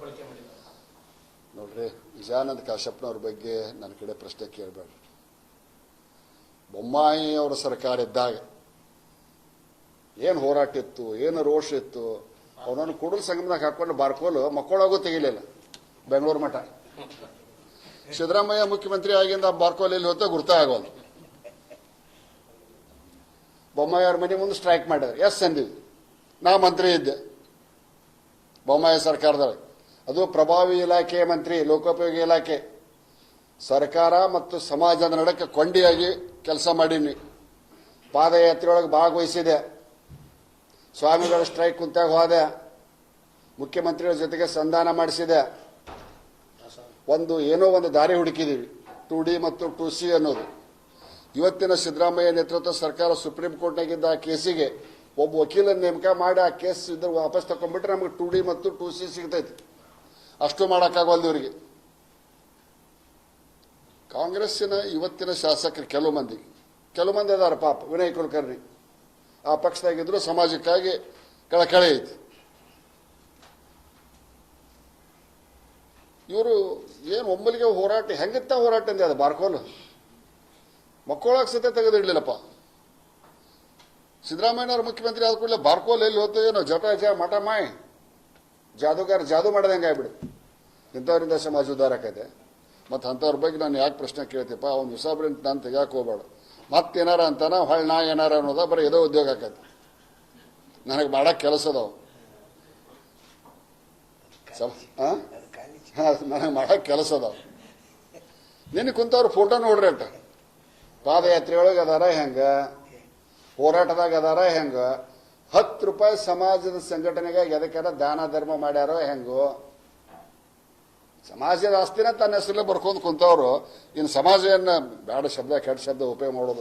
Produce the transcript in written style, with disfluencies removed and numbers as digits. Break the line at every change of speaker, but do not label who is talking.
ಬಳಕೆ ಮಾಡಿದ್ದಾರೆ.
ನೋಡ್ರಿ, ವಿಜಯಾನಂದ ಕಾಶ್ಯಪ್ನವ್ರ ಬಗ್ಗೆ ನನ್ನ ಕಡೆ ಪ್ರಶ್ನೆ ಕೇಳಬೇಡ್ರಿ. ಬೊಮ್ಮಾಯಿ ಅವರ ಸರ್ಕಾರ ಇದ್ದಾಗ ಏನು ಹೋರಾಟ ಇತ್ತು, ಏನು ರೋಷ ಇತ್ತು. ಅವನನ್ನು ಕೂಡಲ ಸಂಗಮದಾಗ ಹಾಕೊಂಡು ಬಾರ್ಕೋಲು ಮಕ್ಕಳಾಗೂ ತೆಗಿಲಿಲ್ಲ ಬೆಂಗಳೂರು ಮಠ. ಸಿದ್ದರಾಮಯ್ಯ ಮುಖ್ಯಮಂತ್ರಿ ಆಗಿಂದ ಬಾರ್ಕೋಲ್ ಎಲ್ಲಿ ಹೋಗ್ತಾ ಗುರ್ತಾ ಆಗೋಲ್ಲ. ಬೊಮ್ಮಾಯಿ ಅವ್ರ ಮನೆ ಮುಂದೆ ಸ್ಟ್ರೈಕ್ ಮಾಡಿದ್ರು. ಎಸ್ ಅಂದಿವಿ. ನಾ ಮಂತ್ರಿ ಇದ್ದೆ ಬೊಮ್ಮಾಯಿ ಸರ್ಕಾರದಾಗ. ಅದು ಪ್ರಭಾವಿ ಇಲಾಖೆ ಮಂತ್ರಿ, ಲೋಕೋಪಯೋಗಿ ಇಲಾಖೆ. ಸರ್ಕಾರ ಮತ್ತು ಸಮಾಜದ ನಡಕ್ಕೆ ಕೊಂಡಿಯಾಗಿ ಕೆಲಸ ಮಾಡೀನಿ. ಪಾದಯಾತ್ರೆಯೊಳಗೆ ಭಾಗವಹಿಸಿದೆ. ಸ್ವಾಮಿಗಳ ಸ್ಟ್ರೈಕ್ ಕುಂತಾಗ ಹೋದೆ. ಮುಖ್ಯಮಂತ್ರಿಗಳ ಜೊತೆಗೆ ಸಂಧಾನ ಮಾಡಿಸಿದೆ. ಏನೋ ಒಂದು ದಾರಿ ಹುಡುಕಿದೀವಿ, 2D ಮತ್ತು 2C ಅನ್ನೋದು. ಇವತ್ತಿನ ಸಿದ್ದರಾಮಯ್ಯ ನೇತೃತ್ವ ಸರ್ಕಾರ ಸುಪ್ರೀಂ ಕೋರ್ಟ್ನಾಗಿದ್ದ ಆ ಕೇಸಿಗೆ ಒಬ್ಬ ವಕೀಲನ ನೇಮಕ ಮಾಡಿ ಆ ಕೇಸ್ ಇದ್ರ ವಾಪಸ್ ತಗೊಂಡ್ಬಿಟ್ರೆ ನಮಗೆ 2D ಮತ್ತು 2C ಸಿಗ್ತೈತಿ. ಅಷ್ಟು ಮಾಡೋಕ್ಕಾಗಲ್ದು ಇವರಿಗೆ. ಕಾಂಗ್ರೆಸ್ಸಿನ ಇವತ್ತಿನ ಶಾಸಕರು ಕೆಲವು ಮಂದಿ ಅದಾರ ಪಾಪ. ವಿನಯ್ ಕುಲಕರ್ಣಿ ಆ ಪಕ್ಷದಾಗಿದ್ರು, ಸಮಾಜಕ್ಕಾಗಿ ಕಳಕಳಿ ಐತಿ. ಇವರು ಏನು ಒಮ್ಮಲಿಗೆ ಹೋರಾಟ ಹೆಂಗಿತ್ತ ಹೋರಾಟ ಅಂದೆ. ಅದು ಬಾರ್ಕೋಲು ಮಕ್ಕಳಾಗ ಸತೆ ತೆಗೆದಿಡ್ಲಿಲ್ಲಪ್ಪ. ಸಿದ್ದರಾಮಯ್ಯನವ್ರ ಮುಖ್ಯಮಂತ್ರಿ ಆದ ಕೂಡಲೇ ಬಾರ್ಕೋಲ್ ಎಲ್ಲಿ ಹೋಗ್ತೋ ಏನೋ ಜಟ ಮಠ ಮಾಯ್ ಜಾದೂಗಾರ ಜಾದೂ ಮಾಡ್ದಂಗೆ ಆಗ್ಬಿಡು. ಇಂಥವ್ರಿಂದ ಸಮಾಜ ಉದ್ಧಾರ ಆಕೈತೆ. ಮತ್ತು ಅಂಥವ್ರ ಬಗ್ಗೆ ನಾನು ಯಾಕೆ ಪ್ರಶ್ನೆ ಕೇಳ್ತೀಪ್ಪ. ಅವ್ನು ವಿಸಾಬ್ರಿಂದ ನಾನು ತೆಗಿಯಾಕೆ ಹೋಗ್ಬೇಡ. ಮತ್ತೇನಾರ ಅಂತಾನ ಹೊಳ್ ನಾ ಏನಾರ ಅನ್ನೋದ ಬರೀ ಏನೋ ಉದ್ಯೋಗ ಆಕೈತೆ. ನನಗೆ ಮಾಡಕ್ಕೆ ಕೆಲಸ ಅದಾವ. ನನಗೆ ಮಾಡಕ್ಕೆ ಕೆಲಸ ಅದಾವ. ನಿನ್ನೆ ಕುಂತವ್ರ ಫೋಟೋ ನೋಡ್ರಿ ಅಂತ. ಪಾದಯಾತ್ರೆಯೊಳಗೆ ಅದಾರ ಹೆಂಗ, ಹೋರಾಟದಾಗ ಅದಾರ ಹೆಂಗ, 10 ರೂಪಾಯಿ ಸಮಾಜದ ಸಂಘಟನೆಗಾಗಿ ಎದಕ್ಕಾರ ದಾನ ಧರ್ಮ ಮಾಡ್ಯಾರೋ ಹೆಂಗೋ. ಸಮಾಜದ ಆಸ್ತಿನ ತನ್ನ ಹೆಸರಲ್ಲೇ ಬರ್ಕೊಂಡು ಕುಂತವ್ರು. ಇನ್ನು ಸಮಾಜವನ್ನು ಬೇಡ ಶಬ್ದ ಕೆಟ್ಟ ಶಬ್ದ ಉಪಯೋಗ ಮಾಡೋದು